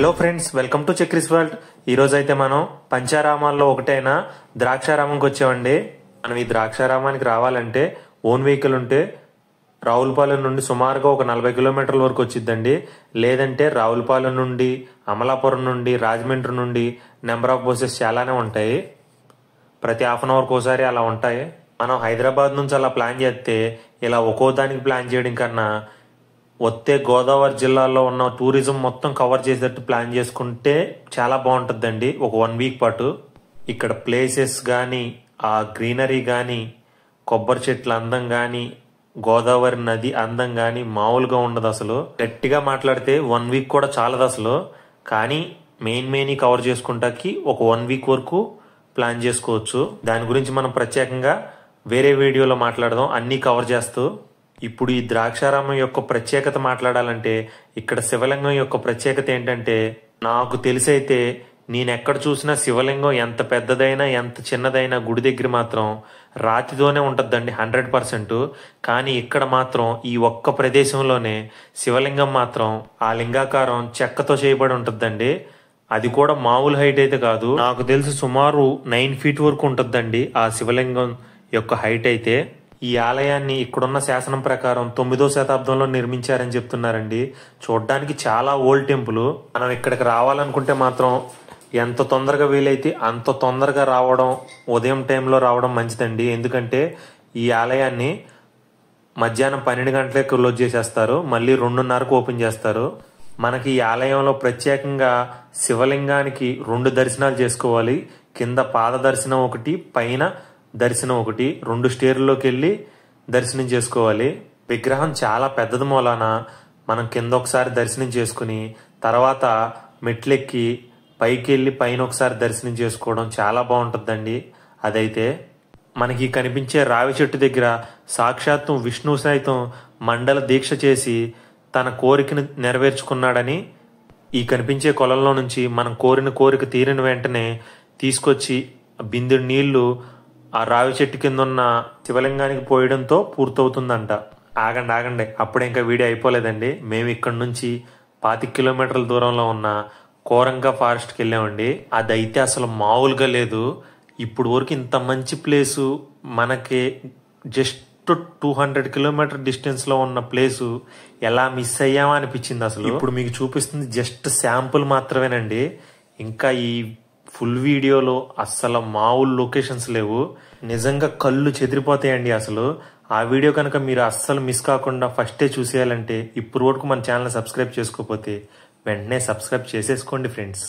Hello friends, welcome to Chakri's world. ఈ రోజు అయితే మనం పంచారామాల్లో ఒకటైన ద్రాక్షారామంకి వచ్చామండి. మనం ఈ ద్రాక్షారామానికి రావాలంటే ఓన్ వెహికల్ ఉంటే రావులపాలెం నుండి సుమారుగా ఒక 40 కిలోమీటర్ల వరకు వచ్చిద్దండి. లేదంటే రావులపాలెం నుండి, అమలాపురం నుండి, రాజమండ్రి నుండి నెంబర్ ఆఫ్ బస్సెస్ చాలానే ఉంటాయి. ప్రతి హాఫ్ అన్ అవర్కి ఒకసారి అలా ఉంటాయి. మనం హైదరాబాద్ నుంచి అలా ప్లాన్ చేస్తే ఇలా ఒక్కో దానికి ప్లాన్ చేయడం కన్నా వస్తే గోదావరి జిల్లాలో ఉన్న టూరిజం మొత్తం కవర్ చేసేటట్టు ప్లాన్ చేసుకుంటే చాలా బాగుంటుందండి. ఒక 1 వీక్ పాటు ఇక్కడ ప్లేసెస్ కానీ, ఆ గ్రీనరీ కానీ, కొబ్బరి చెట్ల అందం కానీ, గోదావరి నది అందం కానీ మామూలుగా ఉండదు. అసలు గట్టిగా మాట్లాడితే 1 వీక్ కూడా చాలదు అసలు. కానీ మెయిన్ కవర్ చేసుకుంటాకి ఒక 1 వీక్ వరకు ప్లాన్ చేసుకోవచ్చు. దాని గురించి మనం ప్రత్యేకంగా వేరే వీడియోలో మాట్లాడదాం, అన్నీ కవర్ చేస్తూ. ఇప్పుడు ఈ ద్రాక్షారామం యొక్క ప్రత్యేకత మాట్లాడాలంటే ఇక్కడ శివలింగం యొక్క ప్రత్యేకత ఏంటంటే, నాకు తెలిసైతే నేనెక్కడ చూసినా శివలింగం ఎంత పెద్దదైనా ఎంత చిన్నదైనా గుడి దగ్గర మాత్రం రాతితోనే ఉంటుందండి 100%. కానీ ఇక్కడ మాత్రం ఈ ఒక్క ప్రదేశంలోనే శివలింగం మాత్రం ఆ లింగాకారం చెక్కతో చేయబడి ఉంటుందండి. అది కూడా మామూలు హైట్ అయితే కాదు. నాకు తెలిసి సుమారు 9 ఫీట్ వరకు ఉంటుందండి ఆ శివలింగం యొక్క హైట్ అయితే. ఈ ఆలయాన్ని ఇక్కడున్న శాసనం ప్రకారం 9వ శతాబ్దంలో నిర్మించారని చెప్తున్నారండి. చూడ్డానికి చాలా ఓల్డ్ టెంపుల్. మనం ఇక్కడికి రావాలనుకుంటే మాత్రం ఎంత తొందరగా వీలైతే అంత తొందరగా రావడం, ఉదయం టైంలో రావడం మంచిదండి. ఎందుకంటే ఈ ఆలయాన్ని మధ్యాహ్నం 12 గంటలకే క్లోజ్ చేసేస్తారు, మళ్ళీ 2:30కు ఓపెన్ చేస్తారు. మనకి ఈ ఆలయంలో ప్రత్యేకంగా శివలింగానికి 2 దర్శనాలు చేసుకోవాలి. కింద పాద దర్శనం ఒకటి, పైన దర్శనం ఒకటి. 2 స్టేర్లోకి వెళ్ళి దర్శనం చేసుకోవాలి. విగ్రహం చాలా పెద్దది మూలాన మనం కింద ఒకసారి దర్శనం చేసుకుని తర్వాత మెట్లెక్కి పైకి వెళ్ళి పైన ఒకసారి దర్శనం చేసుకోవడం చాలా బాగుంటుందండి. అదైతే మనకి కనిపించే రావి చెట్టు దగ్గర సాక్షాత్తు విష్ణువు సైతం మండల దీక్ష చేసి తన కోరికను నెరవేర్చుకున్నాడని ఈ కనిపించే కొలంలో నుంచి మనం కోరిన కోరిక తీరిన వెంటనే తీసుకొచ్చి బిందెడు నీళ్లు ఆ రావి చెట్టు కింద ఉన్న శివలింగానికి పోయడంతో పూర్తవుతుందంట. ఆగండి, అప్పుడే ఇంకా వీడియో అయిపోలేదండి. మేము ఇక్కడ నుంచి 25 కిలోమీటర్ల దూరంలో ఉన్న కోరంగా ఫారెస్ట్కి వెళ్ళామండి. అదైతే అసలు మామూలుగా లేదు. ఇప్పుడు వరకు ఇంత మంచి ప్లేసు మనకి జస్ట్ 200 కిలోమీటర్ డిస్టెన్స్ లో ఉన్న ప్లేసు ఎలా మిస్ అయ్యామా అనిపించింది అసలు. ఇప్పుడు మీకు చూపిస్తుంది జస్ట్ శాంపుల్ మాత్రమేనండి. ఇంకా ఈ ఫుల్ వీడియోలో అస్సలు మామూలు లొకేషన్స్ లేవు. నిజంగా కళ్ళు చెదిరిపోతాయండి అసలు. ఆ వీడియో కనుక మీరు అస్సలు మిస్ కాకుండా ఫస్టే చూసేయాలంటే ఇప్పుడు వరకు మన ఛానల్ సబ్స్క్రైబ్ చేసుకోకపోతే వెంటనే సబ్స్క్రైబ్ చేసేసుకోండి ఫ్రెండ్స్.